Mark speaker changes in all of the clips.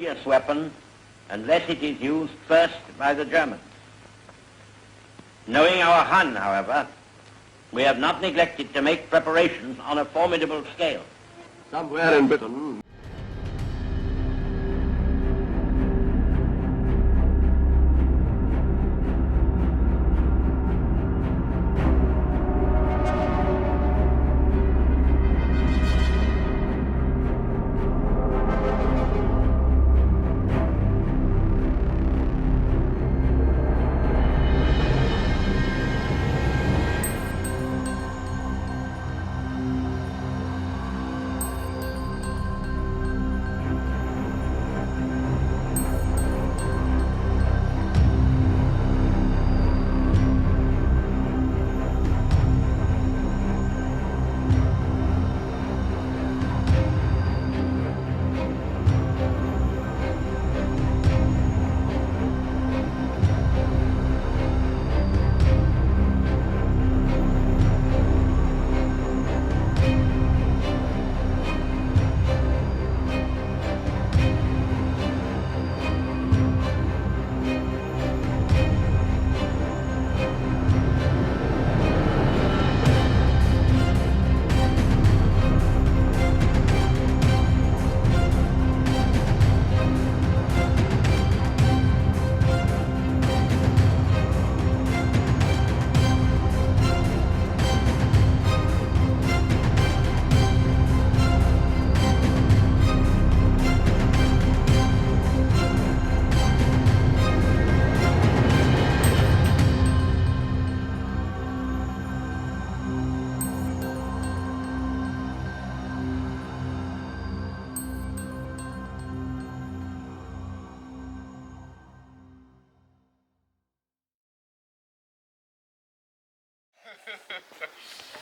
Speaker 1: odious weapon unless it is used first by the Germans. Knowing our Hun, however, we have not neglected to make preparations on a formidable scale.
Speaker 2: Somewhere in Britain.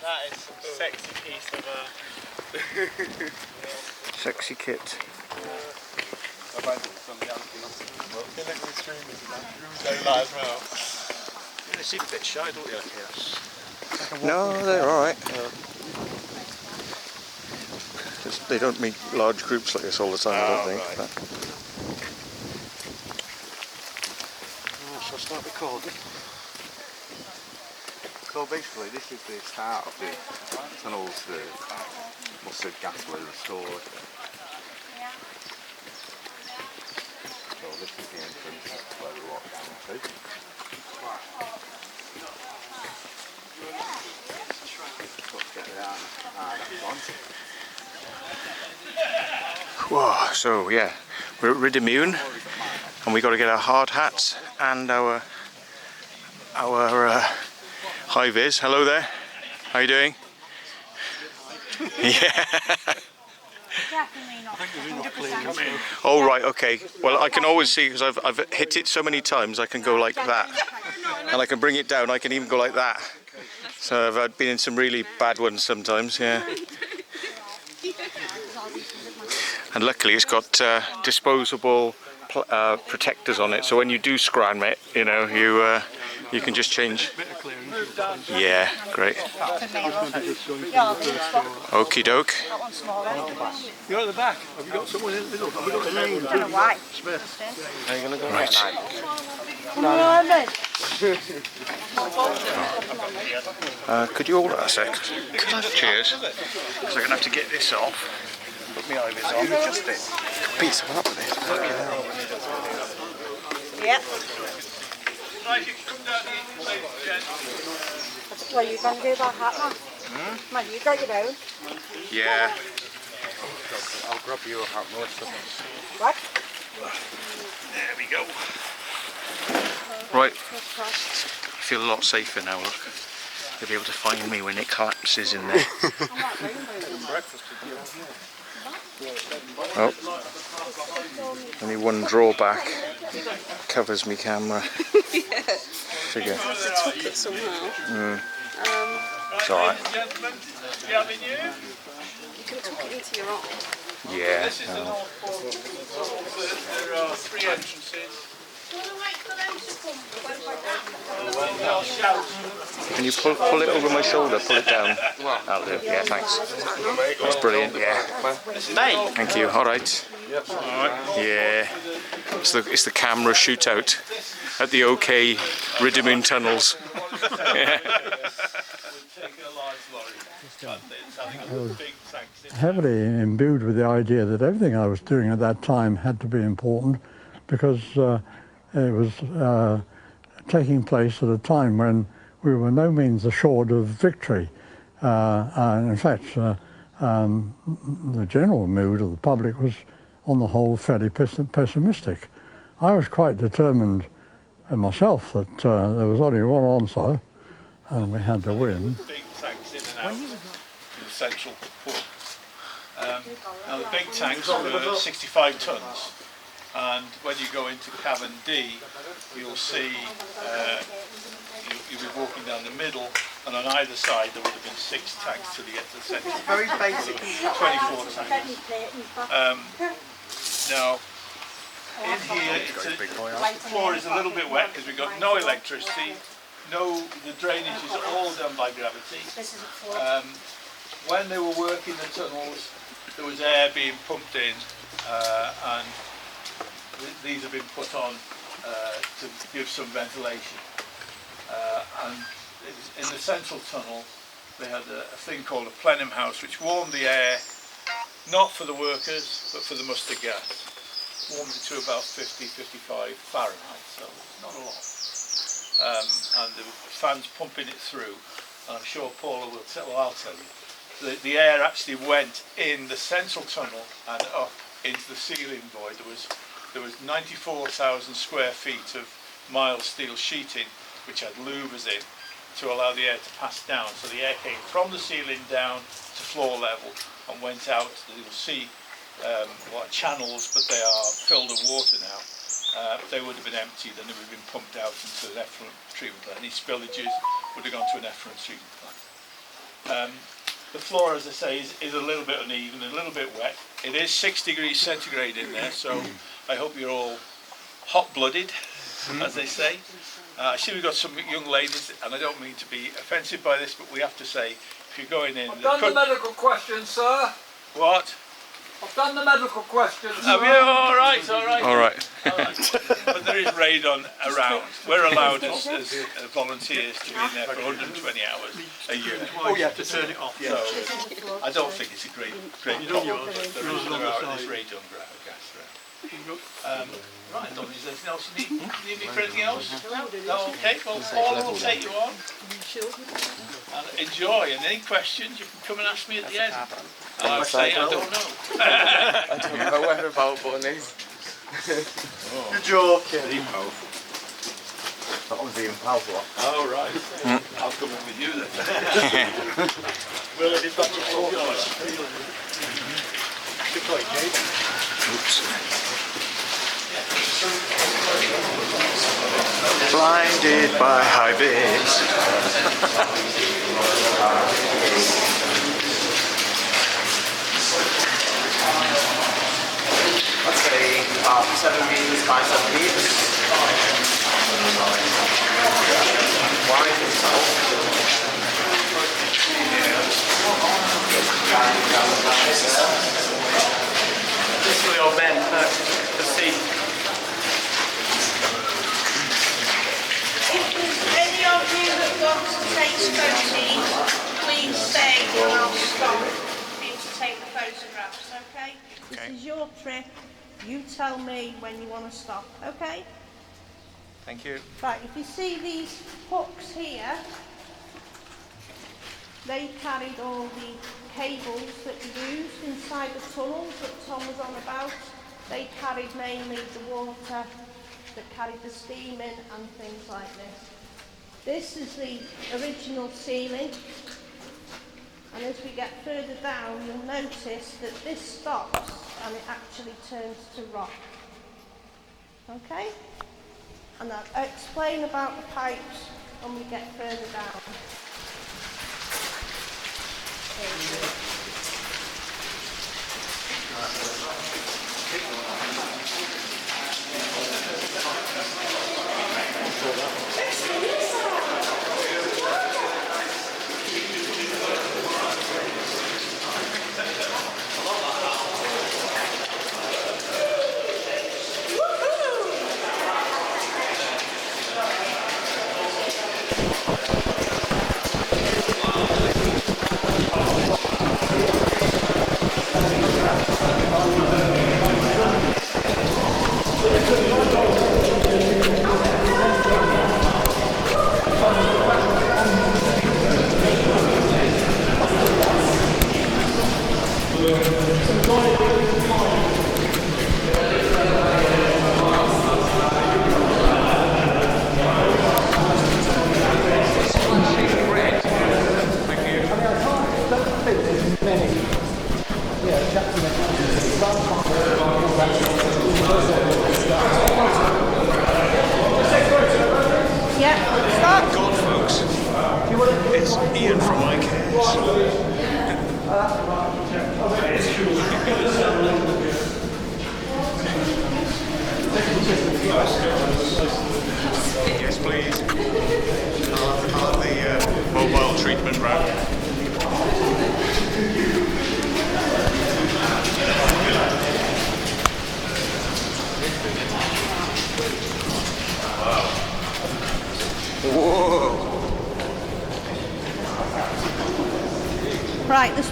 Speaker 3: That is some sexy piece of
Speaker 4: sexy kit.
Speaker 3: They seem a bit shy, don't they?
Speaker 4: No, they're alright. They don't meet large groups like this all the time, I don't think.
Speaker 3: Right.
Speaker 5: Shall I start recording? So basically this is the start of the tunnels, the mustard gas were restored. So this is the entrance where we walk down to. Let's get down that one.
Speaker 4: Whoa, so yeah, we're at RHYDYMWYN and we got to get our hard hats and our high vis. Hello there, how are you doing? Yeah.
Speaker 6: Definitely not 100%.
Speaker 4: Oh right, okay. Well, I can always see because I've hit it so many times. I can go like that, and I can bring it down. I can even go like that. So I've been in some really bad ones sometimes. Yeah. And luckily it's got disposable protectors on it, so when you do scram it, you know, you can just change. Yeah, great. Okie doke.
Speaker 3: You're at the back. Have you got someone in the middle? Have we got a name?
Speaker 6: I don't know why.
Speaker 3: Smith.
Speaker 5: Are you going to go
Speaker 4: Right. Could you hold that a sec? Cheers. Because I'm going to have to get this off. Put my eye vis on.
Speaker 5: Just it. Beat someone up with this. Fucking hell.
Speaker 6: Yep. Well, you can do that hat, man. Man, you got your own.
Speaker 4: Yeah.
Speaker 5: I'll grab you a hat, Melissa.
Speaker 6: What?
Speaker 4: There we go. Right. I feel a lot safer now, look. You'll be able to find me when it collapses in there. Oh, only one drawback covers me camera. Figure.
Speaker 7: I have to tuck it somehow.
Speaker 4: It's alright.
Speaker 7: You can tuck it into your arm.
Speaker 4: Yeah.
Speaker 3: There are 3 entrances.
Speaker 4: Can you pull it over my shoulder? Pull it down. That'll do. Yeah, thanks. That's brilliant. Yeah.
Speaker 3: Mate.
Speaker 4: Thank you. All right. Yeah, it's the camera shootout at the OK RHYDYMWYN tunnels. Yeah.
Speaker 8: I was heavily imbued with the idea that everything I was doing at that time had to be important, because it was taking place at a time when we were no means assured of victory. And in fact, the general mood of the public was, on the whole, fairly pessimistic. I was quite determined myself that there was only one answer, and we had to win.
Speaker 3: Big tanks in and out in the central port. Now the big tanks were 65 tons, and when you go into cabin D, you'll see you'll be walking down the middle, and on either side there would have been 6 tanks till you get to the centre. Very basic. 24 tanks. Now, in here, the floor is a little bit wet because we've got no electricity, the drainage is all done by gravity. When they were working the tunnels, there was air being pumped in, and these have been put on to give some ventilation. And in the central tunnel, they had a thing called a plenum house, which warmed the air, not for the workers, but for the mustard gas. Warmed it to about 50-55 Fahrenheit, so not a lot. And the fans pumping it through, and I'm sure Paula will tell, well, I'll tell you, the air actually went in the central tunnel and up into the ceiling void. There was 94,000 square feet of mild steel sheeting, which had louvers in, to allow the air to pass down. So the air came from the ceiling down to floor level and went out. You'll see what channels, but they are filled with water now. They would have been emptied and they would have been pumped out into an effluent treatment plant. Any spillages would have gone to an effluent treatment plant. The floor, as I say, is a little bit uneven, a little bit wet. It is 6 degrees centigrade in there, so I hope you're all hot-blooded, as they say. I see we've got some young ladies, and I don't mean to be offensive by this, but we have to say, if you're going in...
Speaker 9: I've done the medical questions, sir.
Speaker 3: What?
Speaker 9: I've done the medical questions.
Speaker 3: Have you? All right, all right.
Speaker 4: All right.
Speaker 3: But there is radon around. We're allowed as volunteers to be in there for 120 hours a year.
Speaker 2: Oh, you have to turn it off.
Speaker 3: So I don't think it's a great problem, but there is radon gas around. Right, Don, is there anything else you need me for anything else? No, okay, well, Paula will take you on. And enjoy, and any questions you can come and ask me at the end. And I'll say I don't know.
Speaker 5: I don't know where about bunnies.
Speaker 2: You're joking.
Speaker 5: That was the impala.
Speaker 3: Oh, right. I'll come in with you then. Well, if that's all yours.
Speaker 4: Oops. Blinded by high bids.
Speaker 5: Let's say 7 meters by 7 meters.
Speaker 2: This for your men, the seat.
Speaker 6: If there's any of you that want to take photos, please say and I'll stop for you to take the photographs, okay? This is your trip. You tell me when you want to stop, okay?
Speaker 4: Thank you.
Speaker 6: Right, if you see these hooks here, they carried all the cables that you used inside the tunnels that Tom was on about. They carried mainly the water that carried the steam in and things like this. This is the original ceiling, and as we get further down you'll notice that this stops and it actually turns to rock. Okay? And I'll explain about the pipes when we get further down.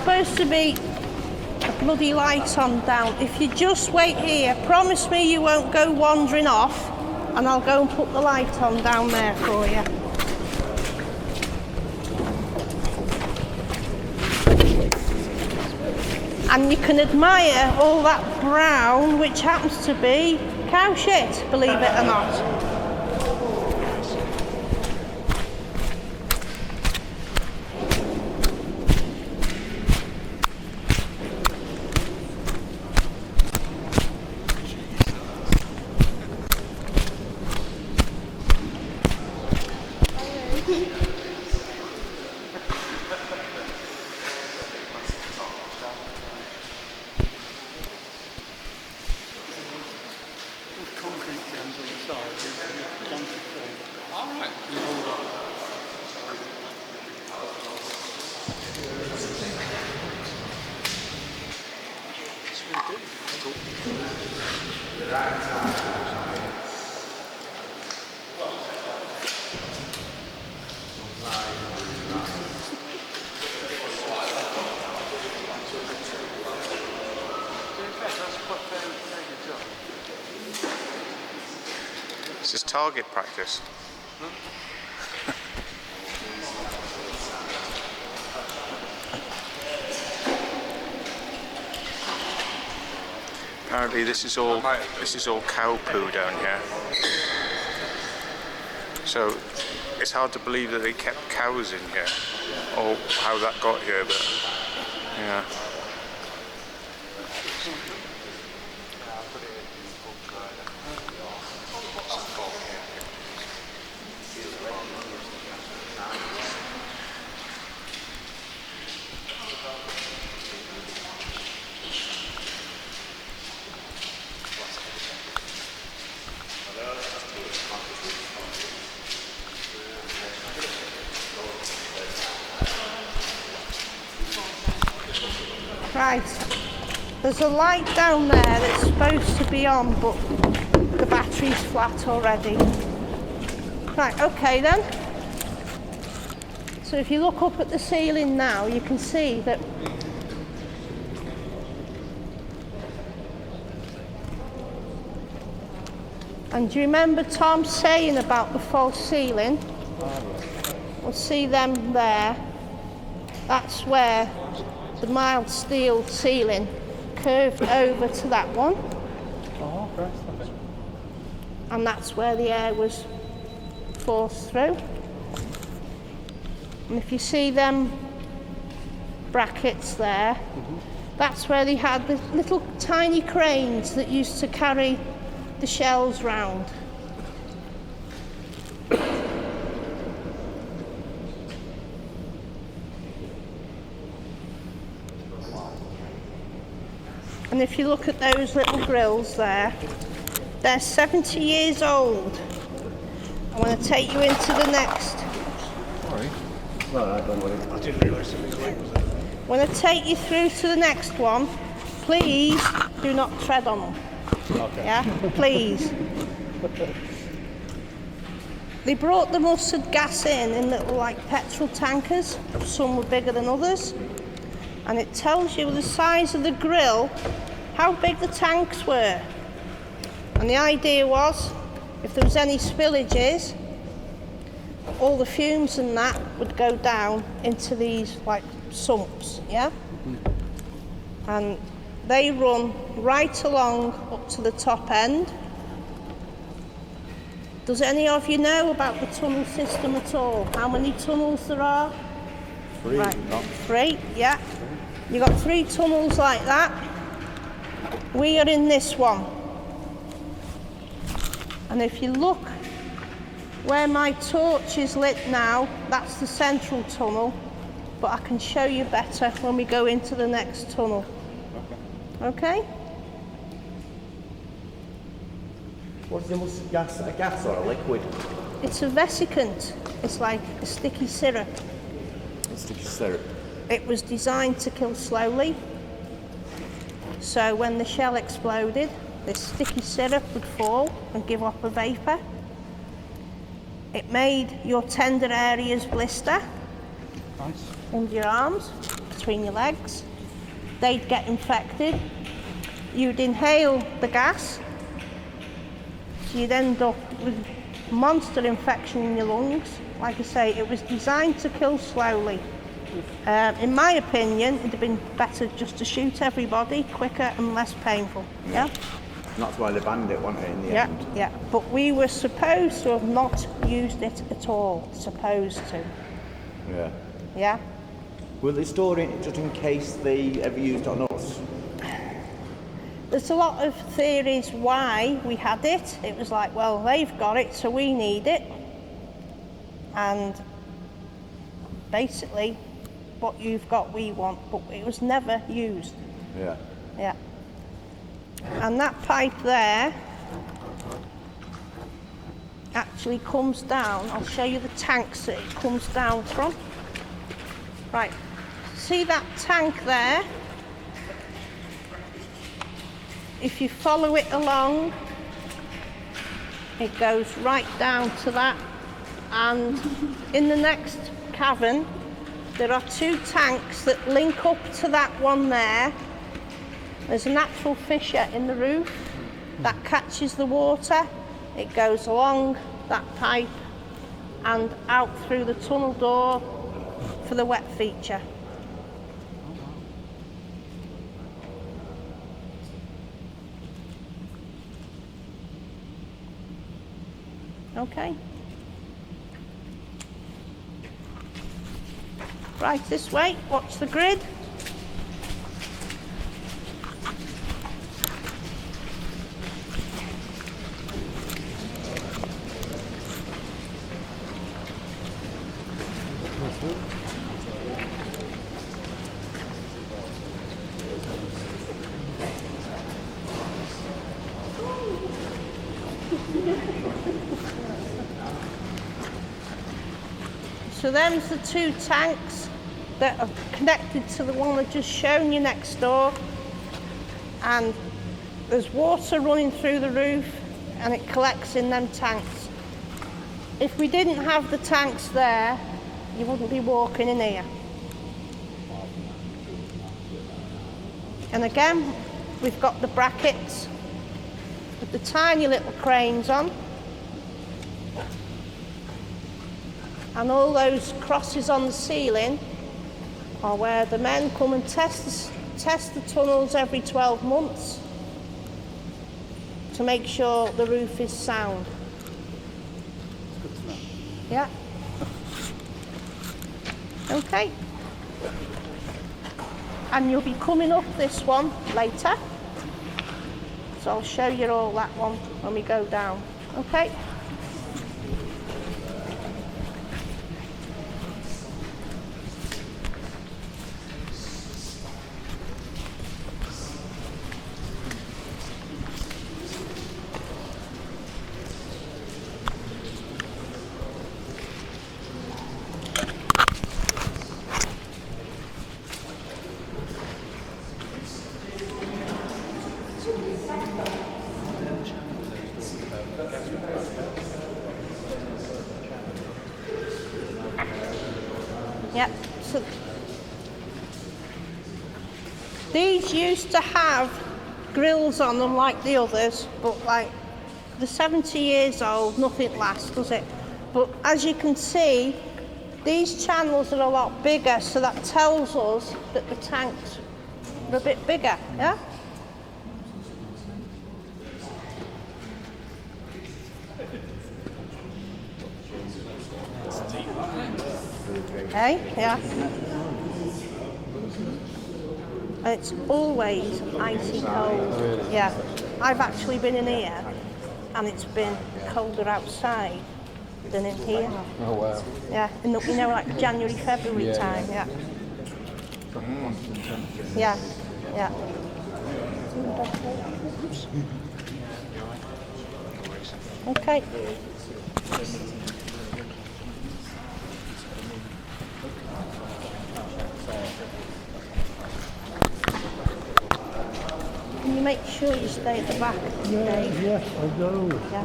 Speaker 6: supposed to be a bloody light on down. If you just wait here, promise me you won't go wandering off, and I'll go and put the light on down there for you. And you can admire all that brown, which happens to be cow shit, believe it or not.
Speaker 4: This is target practice. Apparently this is all cow poo down here. So it's hard to believe that they kept cows in here, or how that got here, but yeah.
Speaker 6: Right, there's a light down there that's supposed to be on, but the battery's flat already. Right, okay then. So if you look up at the ceiling now, you can see that and do you remember Tom saying about the false ceiling? We'll see them there. That's where the mild steel ceiling curved over to that one.
Speaker 3: Oh, okay.
Speaker 6: And that's where the air was forced through. And if you see them brackets there, that's where they had the little tiny cranes that used to carry the shells round. And if you look at those little grills there, they're 70 years old. I want to take you into the next.
Speaker 5: Sorry. Well, I didn't realise it was late, was it?
Speaker 6: I want to take you through to the next one. Please do not tread on them.
Speaker 3: Okay.
Speaker 6: Yeah, please. They brought the mustard gas in little like petrol tankers. Some were bigger than others. And it tells you the size of the grill, how big the tanks were. And the idea was, if there was any spillages, all the fumes and that would go down into these like sumps, yeah? And they run right along up to the top end. Does any of you know about the tunnel system at all? How many tunnels there are?
Speaker 5: 3.
Speaker 6: Right, 3, yeah. You've got 3 tunnels like that. We are in this one. And if you look where my torch is lit now, that's the central tunnel, but I can show you better when we go into the next tunnel. Okay?
Speaker 5: What's the mustard gas? A gas or a liquid?
Speaker 6: It's a vesicant. It's like a sticky syrup.
Speaker 5: A sticky syrup.
Speaker 6: It was designed to kill slowly. So when the shell exploded, this sticky syrup would fall and give off a vapour. It made your tender areas blister under your arms. between your legs. They'd get infected. You'd inhale the gas, so you'd end up with monster infection in your lungs. Like I say, it was designed to kill slowly. In my opinion, it'd have been better just to shoot everybody quicker and less painful. Yeah?
Speaker 5: And that's why they banned it, wasn't it, in the end?
Speaker 6: Yeah. But we were supposed to have not used it at all. Supposed to.
Speaker 5: Yeah.
Speaker 6: Yeah?
Speaker 5: Will they store it just in case they ever used it on us?
Speaker 6: There's a lot of theories why we had it. It was like, well, they've got it, so we need it. And basically, what you've got, we want, but it was never used.
Speaker 5: Yeah.
Speaker 6: Yeah. And that pipe there actually comes down. I'll show you the tanks that it comes down from. Right. See that tank there? If you follow it along, it goes right down to that. And in the next cavern, there are 2 tanks that link up to that one there. There's a natural fissure in the roof that catches the water. It goes along that pipe and out through the tunnel door for the wet feature. Okay. Right, this way, watch the grid. So them's the 2 tanks that are connected to the one I've just shown you next door. And there's water running through the roof and it collects in them tanks. If we didn't have the tanks there, you wouldn't be walking in here. And again, we've got the brackets with the tiny little cranes on. And all those crosses on the ceiling are where the men come and test the tunnels every 12 months to make sure the roof is sound. Yeah. Okay. And you'll be coming up this one later. So I'll show you all that one when we go down. Okay. Yep. So these used to have grills on them like the others, but like the 70 years old, nothing lasts, does it? But as you can see, these channels are a lot bigger, so that tells us that the tanks are a bit bigger, yeah? Okay, yeah. And it's always icy cold. Yeah. I've actually been in here and it's been colder outside than in here.
Speaker 5: Oh wow.
Speaker 6: Yeah, in the, you know, like January, February time, yeah. Yeah, yeah. Okay. Can you make sure you stay at the back? Dave?
Speaker 8: Yes, I do.
Speaker 6: Yeah.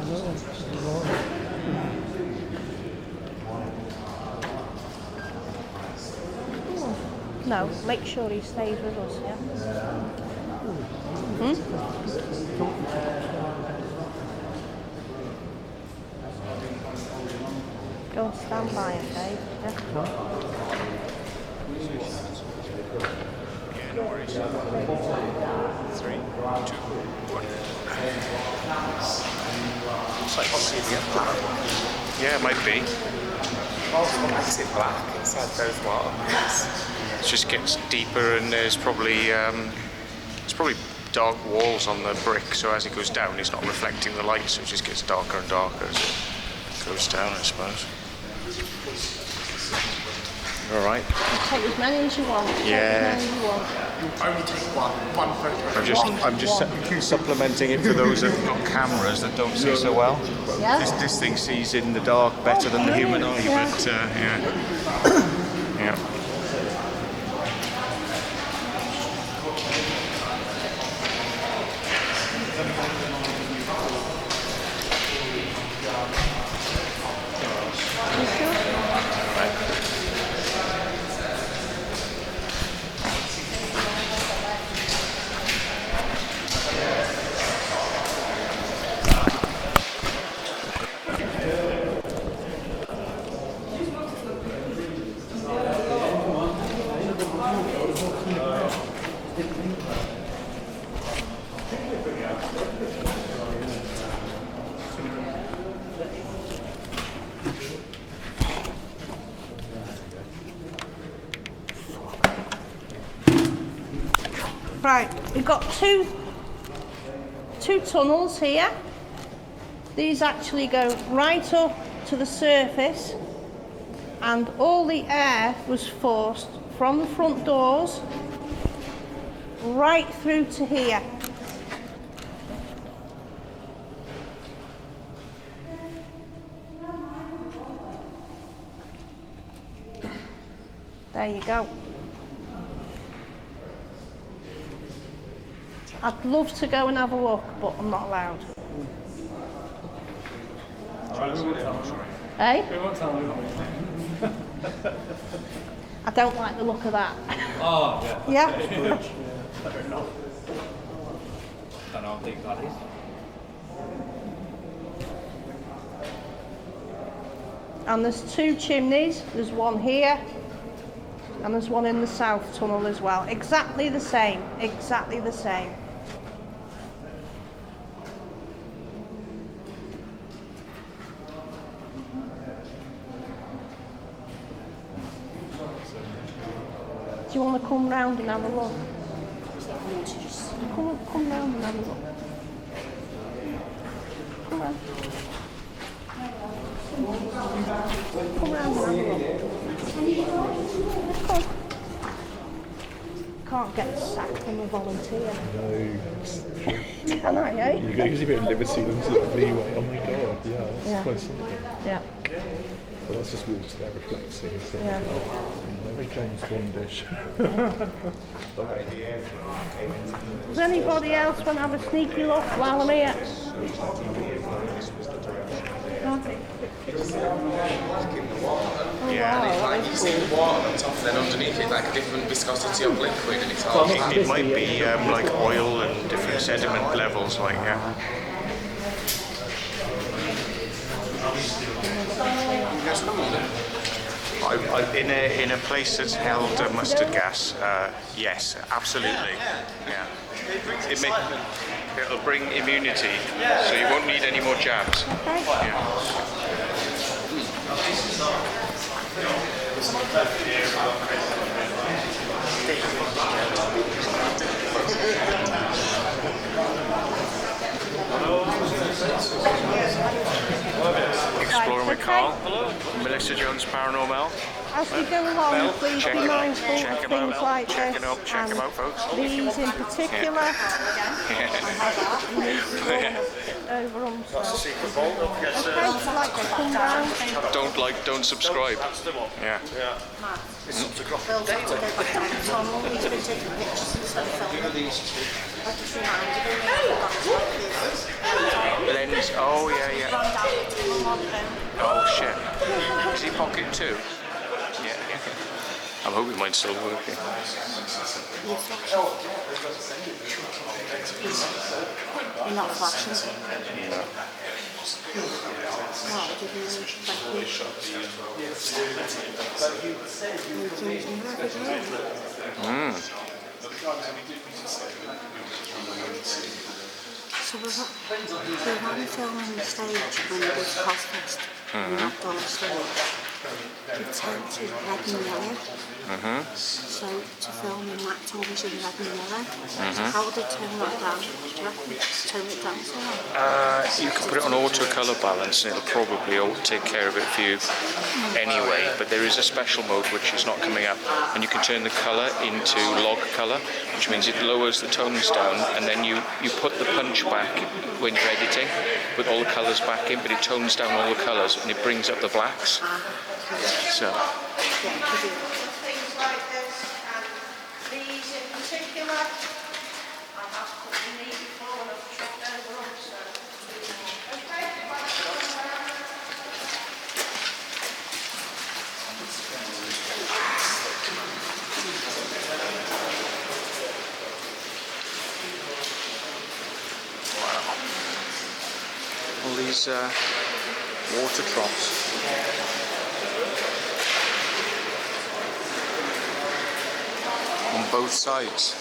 Speaker 6: No, make sure he stays with us, yeah? Go and stand by him, Dave. Yeah?
Speaker 4: Yeah, no worries. 3, 2, 1.
Speaker 5: It's like obsidian black.
Speaker 4: Yeah, it might be.
Speaker 5: What makes it black inside those watermarks?
Speaker 4: It just gets deeper, and there's probably dark walls on the brick, so as it goes down it's not reflecting the light, so it just gets darker and darker as it goes down, I suppose. Alright.
Speaker 6: Take as many as you want.
Speaker 4: Yeah.
Speaker 6: Take as many as you want.
Speaker 5: Only take one photograph.
Speaker 4: I'm just supplementing it for those that have got cameras that don't see so well.
Speaker 6: Yeah?
Speaker 4: This thing sees in the dark better than the human eye,
Speaker 6: Yeah.
Speaker 4: but yeah. Yeah.
Speaker 6: You sure? Right, we've got two tunnels here. These actually go right up to the surface, and all the air was forced from the front doors right through to here. There you go. I'd love to go and have a look, but I'm not allowed. Eh? I don't like the look of that.
Speaker 9: Oh, yeah.
Speaker 6: Yeah?
Speaker 9: Don't know how big that is.
Speaker 6: And there's two chimneys. There's one here, and there's one in the south tunnel as well. Exactly the same. Exactly the same. Do you want to come round and have a look? Come round and have a look. Come round. Come round and have a look. Come. Can't get sacked from a volunteer.
Speaker 10: No.
Speaker 6: Can I, eh?
Speaker 10: You guys a bit of liberty and sort of leeway. Oh my god, yeah, that's
Speaker 6: Yeah.
Speaker 10: quite something.
Speaker 6: Yeah.
Speaker 10: But that's just water there reflecting. So
Speaker 6: Yeah.
Speaker 10: very James Bondish.
Speaker 6: Does anybody else want to have a sneaky look while I'm here?
Speaker 5: Yeah, and it's like you see the water on top, and then underneath it like a different viscosity of liquid, and it's all
Speaker 4: It might be like oil and different sediment levels, like yeah. In a place that's held mustard gas, yes, absolutely. Yeah. It'll bring immunity, so you won't need any more jabs. Yeah. Exploring with Carl. Melissa Jones Paranormel.
Speaker 6: As we go along, please
Speaker 4: Check
Speaker 6: be
Speaker 4: him out.
Speaker 6: mindful
Speaker 4: Check
Speaker 6: of
Speaker 4: him
Speaker 6: things
Speaker 4: out.
Speaker 6: like
Speaker 4: Check
Speaker 6: this,
Speaker 4: him out. Check him out, folks.
Speaker 6: and these in particular. Over them.
Speaker 5: That's the secret vault. Yes,
Speaker 6: Okay, like they come round.
Speaker 4: Don't subscribe. Yeah. Lens. Oh yeah. Oh shit. Dji Pocket 2. Yeah. I'm hoping mine's still working.
Speaker 7: You're not flashing.
Speaker 4: No.
Speaker 7: Well, give me So we've had filming the stage when we go to Cosfest. We've not done a stage. The tent is red and yellow. So to film in that television red and yellow. How would they turn that down? Do you reckon tone it down so much?
Speaker 4: You can put it on auto colour balance and it'll probably take care of it for you anyway, but there is a special mode which is not coming up, and you can turn the colour into log colour, which means it lowers the tones down, and then you put the punch back when you're editing with all the colours back in, but it tones down all the colours and it brings up the blacks. So
Speaker 6: things like this, and these in particular, I have put the knee before and I've chopped over them, so okay.
Speaker 4: all these water troughs. On both sides.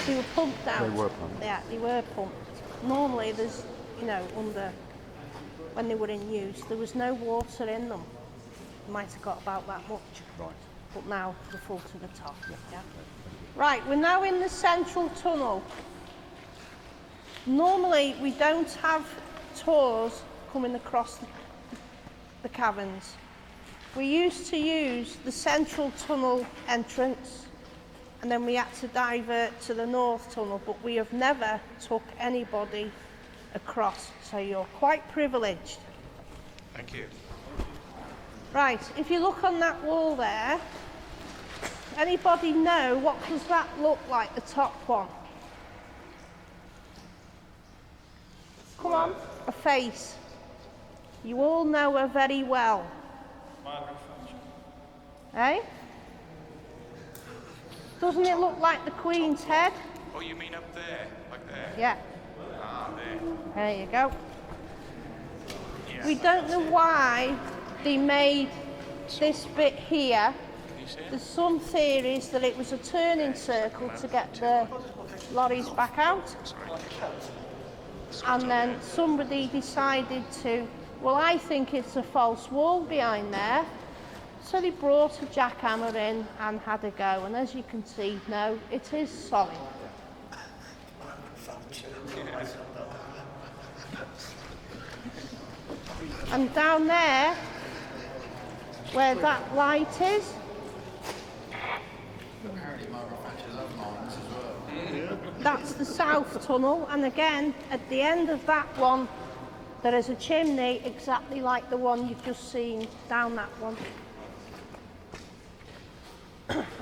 Speaker 6: They were pumped out.
Speaker 5: They were pumped.
Speaker 6: Yeah, they were pumped. Normally there's, you know, when they were in use, there was no water in them. Might have got about that much.
Speaker 5: Right.
Speaker 6: But now they're full to the top. Yeah. Right, we're now in the central tunnel. Normally we don't have tours coming across the caverns. We used to use the central tunnel entrance, and then we had to divert to the north tunnel, but we have never took anybody across, so you're quite privileged.
Speaker 4: Thank you.
Speaker 6: Right, if you look on that wall there, anybody know what does that look like, the top one? Come on, a face. You all know her very well. Eh? Doesn't it look like the Queen's head?
Speaker 4: Oh, you mean up there? Like there?
Speaker 6: Yeah.
Speaker 4: Ah, there.
Speaker 6: There you go.
Speaker 4: Yeah.
Speaker 6: We don't know why they made this bit here.
Speaker 4: Can you see it?
Speaker 6: There's some theories that it was a turning circle to get the lorries back out. And then somebody decided to, well, I think it's a false wall behind there. So they brought a jackhammer in and had a go. And as you can see, no, it is solid. And down there, where that light is, that's the south tunnel, and again, at the end of that one, there is a chimney exactly like the one you've just seen down that one.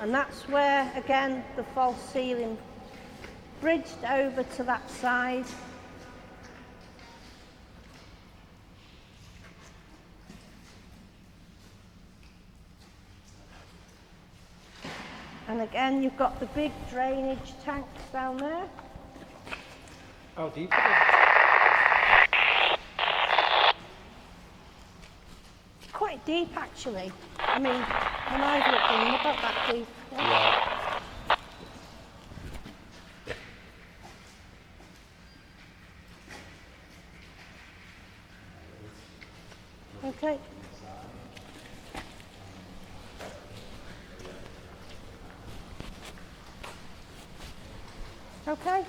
Speaker 6: And that's where, again, the false ceiling bridged over to that side. And again, you've got the big drainage tanks down there.
Speaker 9: How deep?
Speaker 6: Quite deep, actually. I mean, when I've looked in, they're about that deep. Yeah. Okay. Okay.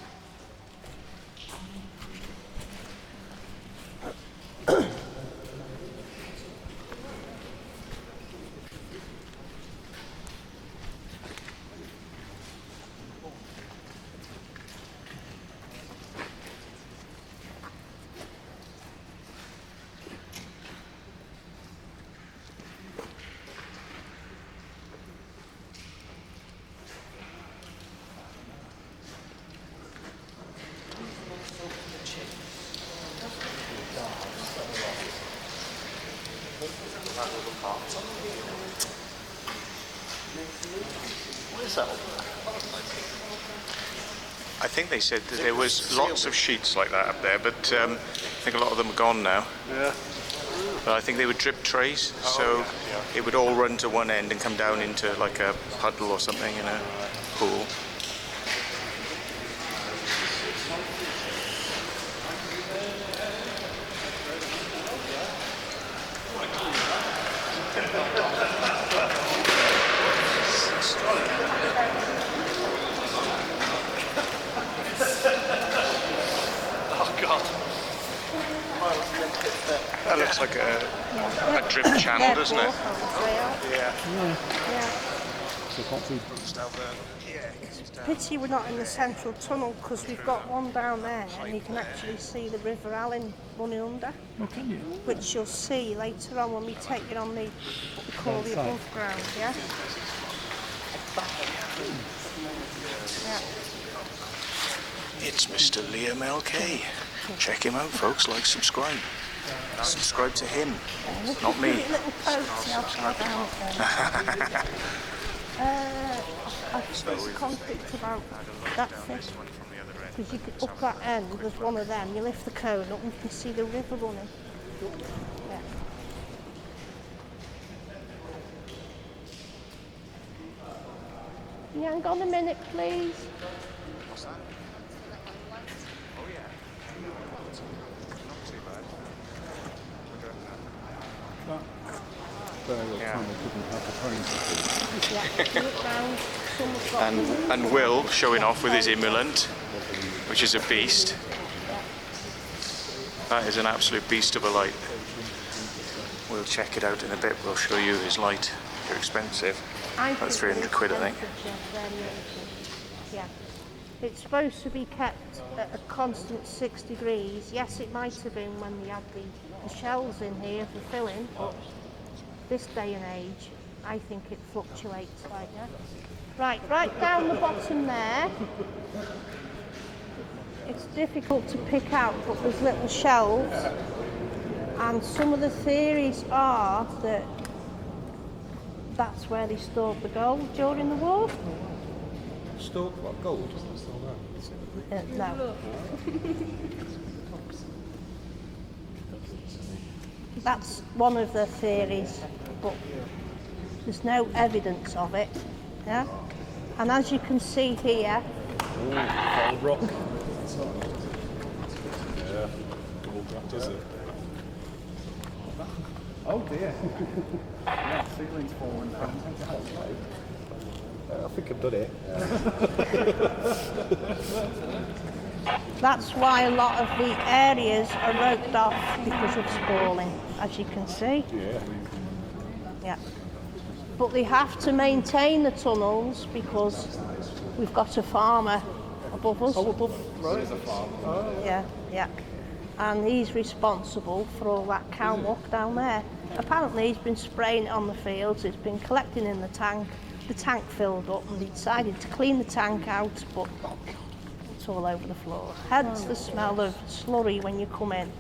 Speaker 2: What is that?
Speaker 4: I think they said that there was lots of sheets like that up there, but I think a lot of them are gone now.
Speaker 2: Yeah.
Speaker 4: But I think they were drip trays, so it would all run to one end and come down into like a puddle or something in a pool. That looks like a drip channel, doesn't it? Yeah.
Speaker 10: So can't see.
Speaker 6: Pity we're not in the central tunnel, because we've got one down there and you can actually see the River Allen running under.
Speaker 10: Oh, can you?
Speaker 6: Which you'll see later on when we take it on the, what we call the above ground, yeah?
Speaker 4: It's Mr. Liam LK. Check him out, folks. Like, subscribe. Subscribe to him, not me.
Speaker 6: Little pokes outside down there. I was conflict about that thing. Because you could, up that end, there's one of them, you lift the cone up and you can see the river running. Yeah. Can you hang on a minute, please?
Speaker 4: What's that? Oh yeah. Not too bad. And Will showing off with his emulant, which is a beast. That is an absolute beast of a light. We'll check it out in a bit. We'll show you his light. They're expensive. About 300 quid, I think.
Speaker 6: Yeah. It's supposed to be kept at a constant 6 degrees. Yes, it might have been when we had the shells in here for filling, but this day and age, I think it fluctuates like that. Right down the bottom there. It's difficult to pick out, but there's little shelves, and some of the theories are that that's where they stored the gold during the war.
Speaker 10: Stored what, gold?
Speaker 6: No. That's one of the theories, but there's no evidence of it. Yeah? And as you can see here,
Speaker 10: Gold rock. Yeah, gold rock, does it? Oh dear. Yeah, ceiling's falling down. I think I've done it.
Speaker 6: that's why a lot of the areas are roped off because of spalling, as you can see. Yeah. But they have to maintain the tunnels because we've got a farmer above us.
Speaker 10: Oh, above, right. There's a farm. Oh.
Speaker 6: Yeah, yeah. And he's responsible for all that cow muck down there. Apparently he's been spraying it on the fields, it's been collecting in the tank filled up, and he decided to clean the tank out, but it's all over the floor. Hence the smell of slurry when you come in.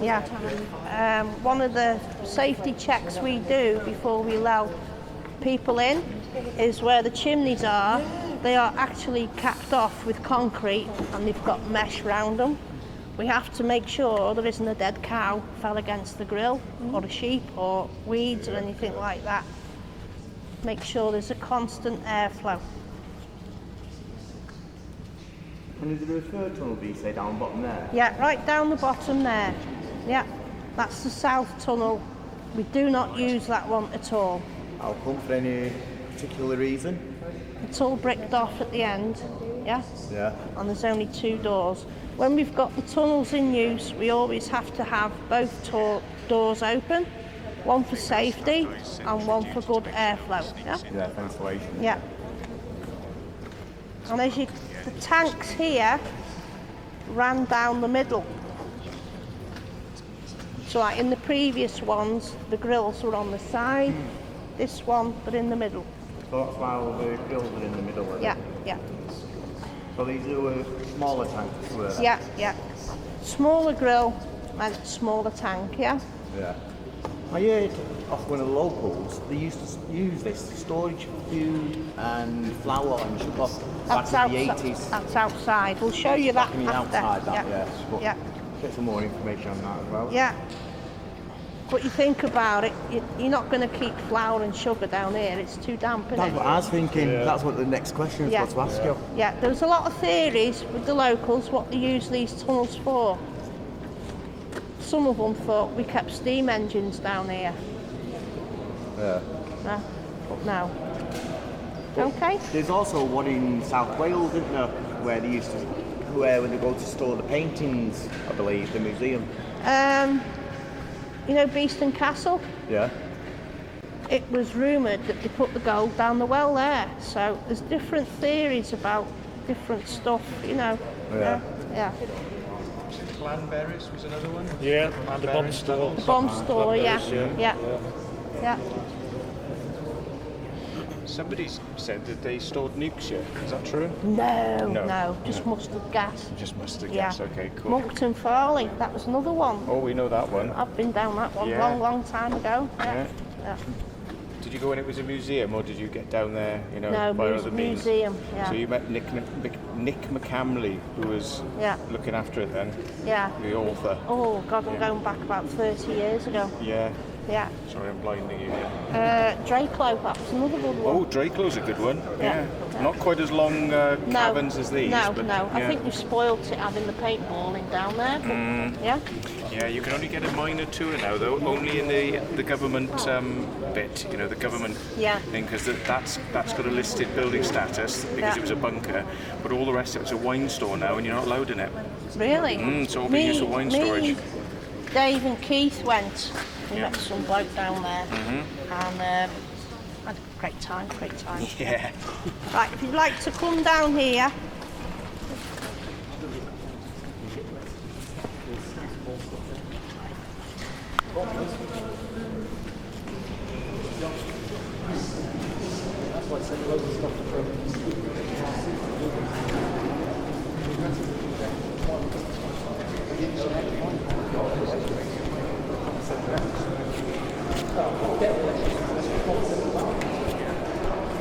Speaker 6: Yeah. One of the safety checks we do before we allow people in is where the chimneys are. They are actually capped off with concrete and they've got mesh round them. We have to make sure there isn't a dead cow fell against the grill, or a sheep, or weeds, or anything like that. Make sure there's a constant airflow.
Speaker 5: And is there a third tunnel, do you say, down the bottom there?
Speaker 6: Yeah, right down the bottom there. Yeah, that's the south tunnel. We do not use that one at all.
Speaker 5: How come, for any particular reason?
Speaker 6: It's all bricked off at the end, yeah?
Speaker 5: Yeah.
Speaker 6: And there's only 2 doors. When we've got the tunnels in use, we always have to have both doors open, one for safety and one for good airflow, yeah?
Speaker 5: Yeah, ventilation.
Speaker 6: Yeah. And as you, the tanks here ran down the middle. So like in the previous ones, the grills were on the side. This one, they're in the middle.
Speaker 5: So that's why all the grills are in the middle of it?
Speaker 6: Yeah, yeah.
Speaker 5: So these are smaller tanks, were they?
Speaker 6: Yeah, yeah. Smaller grill meant smaller tank, yeah?
Speaker 5: Yeah. I heard off one of the locals, they used to use this storage food and flour and sugar back in the 80s.
Speaker 6: That's outside. We'll show you that
Speaker 5: Back in the
Speaker 6: after.
Speaker 5: outside, that,
Speaker 6: yeah.
Speaker 5: yes. But
Speaker 6: Yeah.
Speaker 5: get some more information on that as well.
Speaker 6: Yeah. But you think about it, you're not going to keep flour and sugar down here. It's too damp, isn't
Speaker 5: That's
Speaker 6: it?
Speaker 5: what I was thinking. Yeah. That's what the next question is to ask you.
Speaker 6: Yeah, there's a lot of theories with the locals what they use these tunnels for. Some of them thought we kept steam engines down here.
Speaker 5: Yeah.
Speaker 6: But no. Okay.
Speaker 5: There's also one in South Wales, isn't there, where they used to, where when they go to store the paintings, I believe, the museum.
Speaker 6: You know Beeston Castle?
Speaker 5: Yeah.
Speaker 6: It was rumoured that they put the gold down the well there. So there's different theories about different stuff, you know.
Speaker 5: Yeah.
Speaker 6: Yeah.
Speaker 2: Clanberries was another one.
Speaker 10: Yeah, and the bomb store.
Speaker 6: The bomb store, yeah. Yeah.
Speaker 4: Somebody said that they stored nukes here. Is that true?
Speaker 6: No, just mustard gas.
Speaker 4: Just mustard
Speaker 6: Yeah.
Speaker 4: gas. Okay, cool.
Speaker 6: Monkton Farley, that was another one.
Speaker 4: Oh, we know that one.
Speaker 6: I've been down that one
Speaker 4: Yeah.
Speaker 6: long time ago. Yeah.
Speaker 4: Did you go when it was a museum, or did you get down there, you know,
Speaker 6: No,
Speaker 4: by other means?
Speaker 6: museum, yeah.
Speaker 4: So you met Nick McCamley, who was looking after it then?
Speaker 6: Yeah.
Speaker 4: The author?
Speaker 6: Oh, God, I'm going back about 30 years ago.
Speaker 4: Yeah.
Speaker 6: Yeah.
Speaker 4: Sorry, I'm blinding you.
Speaker 6: Drakelow, that was another good one.
Speaker 4: Oh, Drakelow's a good one.
Speaker 6: Yeah.
Speaker 4: Not quite as long cabins as these.
Speaker 6: No,
Speaker 4: but
Speaker 6: no. I
Speaker 4: yeah.
Speaker 6: think we've spoilt it having the paintballing down there. But, yeah.
Speaker 4: Yeah, you can only get a minor tour now, though, only in the government bit, you know, the government thing, because that's got a listed building status because it was a bunker, but all the rest of it's a wine store now, and you're not allowed in it.
Speaker 6: Really?
Speaker 4: It's all being used for wine storage.
Speaker 6: Dave and Keith went. We met some bloke down there, and had a great time.
Speaker 4: Yeah.
Speaker 6: Right, if you'd like to come down here.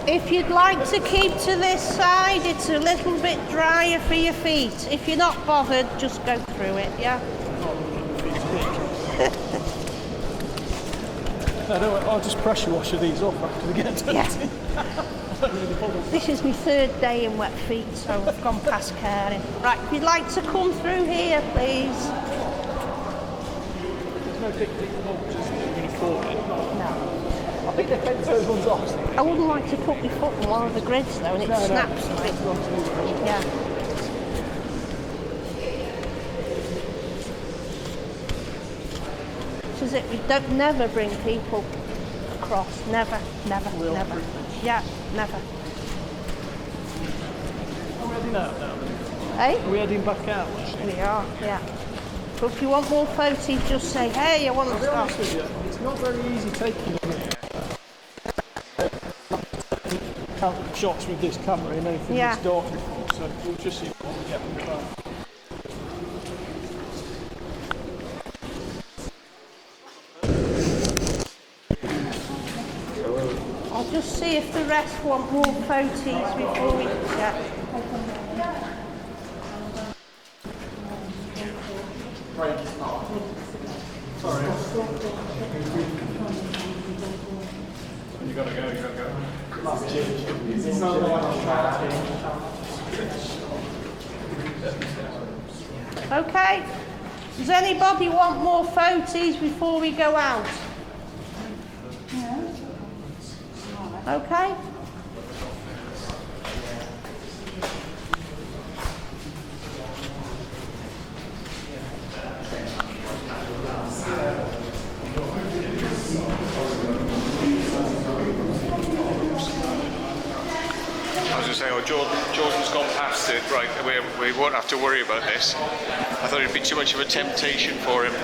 Speaker 6: If you'd like to keep to this side, it's a little bit drier for your feet. If you're not bothered, just go through it, yeah?
Speaker 10: No, I'll just pressure wash these off after we get done.
Speaker 6: Yeah. This is my 3rd day in wet feet, so I've gone past caring. Right, if you'd like to come through here, please.
Speaker 10: There's no big mulches that you can afford it.
Speaker 6: No.
Speaker 10: I think they fence those ones off.
Speaker 6: I wouldn't like to put my foot in one of the grids though, and it snaps a bit. Yeah. This is it. We don't never bring people across. Never, never, never. Yeah, never.
Speaker 2: Are we heading out now?
Speaker 6: Hey?
Speaker 2: Are we heading back out?
Speaker 6: We are, yeah. But if you want more photos, just say, hey, I want to stop.
Speaker 2: It's not very easy taking shots with this camera in anything that's dark before, so we'll just see what we get on the phone.
Speaker 6: I'll just see if the rest want more photos before we get.
Speaker 2: You gotta go, you gotta go.
Speaker 6: Okay. Does anybody want more photos before we go out? Okay.
Speaker 4: I was just saying, Jordan's gone past it, right, we won't have to worry about this. I thought it'd be too much of a temptation for him.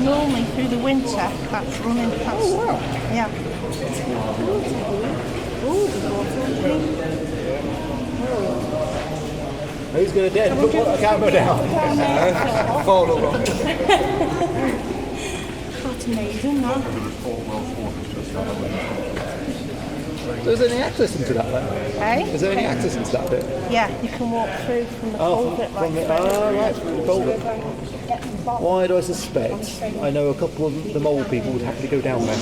Speaker 6: Normally through the winter, that's running past.
Speaker 10: Oh, wow.
Speaker 6: Yeah.
Speaker 10: Who's going to dead? Put the camera down. Fold over.
Speaker 7: That's amazing, no?
Speaker 10: So is there any access into that then?
Speaker 6: Hey?
Speaker 10: Is there any access into that bit?
Speaker 6: Yeah, you can walk through from the culvert
Speaker 10: From the, right, from the culvert. Why do I suspect? I know a couple of the mole people would happily go down there.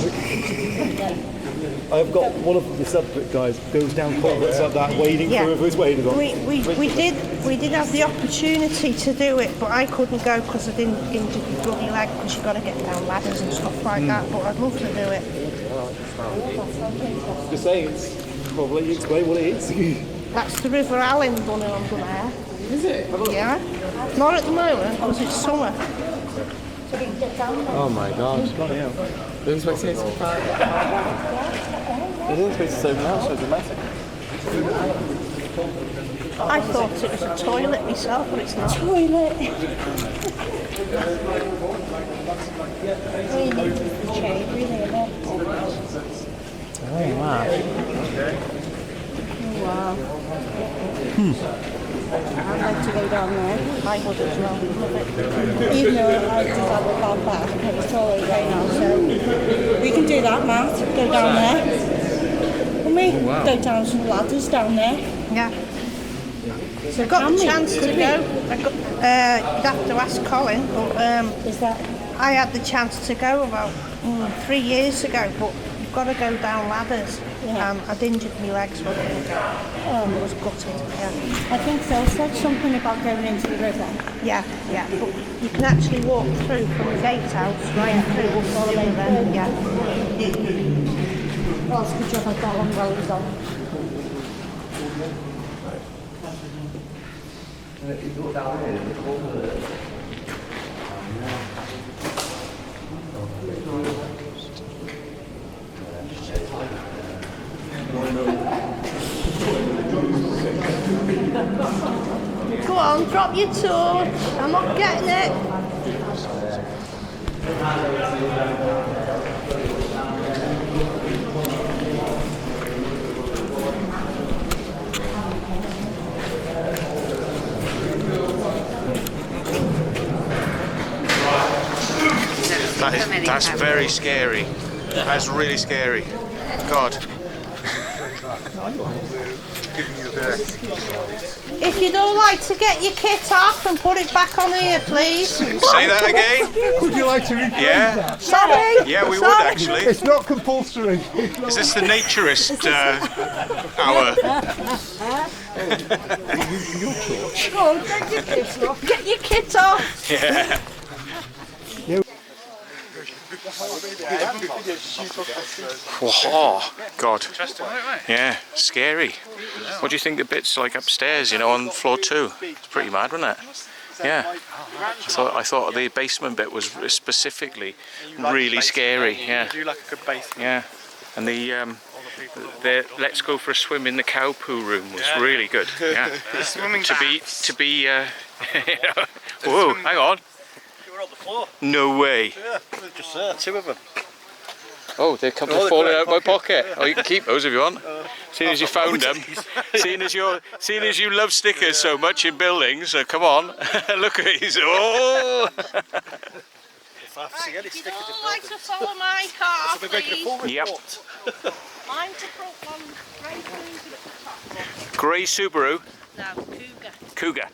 Speaker 10: I've got one of the subject guys goes down culverts like that, wading through who's wading on.
Speaker 6: We did have the opportunity to do it, but I couldn't go because I didn't injure my bloody leg because you've got to get down ladders and stuff like that. But I'd love to do it.
Speaker 10: Just saying, it's probably explain what it is.
Speaker 6: That's the River Allen running under there.
Speaker 10: Is it?
Speaker 6: Yeah. Not at the moment because it's summer.
Speaker 10: Oh my gosh. They didn't expect it to open. They didn't expect it to open out, so dramatic.
Speaker 6: I thought it was a toilet myself, but it's not.
Speaker 7: Toilet.
Speaker 10: Oh wow.
Speaker 7: Wow. I'd like to go down there.
Speaker 6: I would as well.
Speaker 7: Even though I just have a car park, but it's totally right now, so we can do that, Matt. Go down there. Can we go down some ladders down there?
Speaker 6: Yeah. So I got the chance to go. You'd have to ask Colin, but
Speaker 7: Is that?
Speaker 6: I had the chance to go about 3 years ago, but you've got to go down ladders.
Speaker 7: Yeah.
Speaker 6: I'd injured my legs when I couldn't go. I was gutted. Yeah.
Speaker 7: I think Phil said something about going into the river.
Speaker 6: Yeah, yeah. But you can actually walk through from the gatehouse right through all the way there. Yeah.
Speaker 7: Well, it's a good job I got on while he was on.
Speaker 6: Go on, drop your torch. I'm not getting it.
Speaker 4: That's very scary. That's really scary. God.
Speaker 6: If you'd all like to get your kit off and put it back on here, please.
Speaker 4: Say that again?
Speaker 11: Would you like to read
Speaker 4: Yeah.
Speaker 6: Sorry.
Speaker 4: Yeah, we would actually.
Speaker 11: It's not compulsory.
Speaker 4: Is this the naturist hour?
Speaker 6: Go on, get your kit off. Get your kit off.
Speaker 4: Yeah. Oh, God. Yeah, scary. What do you think the bits like upstairs, you know, on floor 2? It's pretty mad, wasn't it? Yeah. I thought the basement bit was specifically really scary. Yeah.
Speaker 2: Do you like a good basement?
Speaker 4: Yeah. And the let's go for a swim in the cow poo room was really good. Yeah. to be you know, whoa, hang on.
Speaker 2: You were on the floor.
Speaker 4: No way.
Speaker 2: Yeah, just there, 2 of them.
Speaker 4: Oh, they're coming falling out of my pocket. Oh, you can keep those if you want. Seeing as you found them. seeing as you love stickers so much in buildings, so come on. Look at these. Oh!
Speaker 2: If I have to see any
Speaker 6: If you'd
Speaker 2: stickers
Speaker 6: all
Speaker 2: in
Speaker 6: like to
Speaker 2: buildings.
Speaker 6: follow my car,
Speaker 2: We're making a full
Speaker 6: please.
Speaker 4: Yep.
Speaker 2: report.
Speaker 6: I'm to put one grey Cougar at the top.
Speaker 4: Grey Subaru.
Speaker 6: No, Cougar.
Speaker 4: Cougar.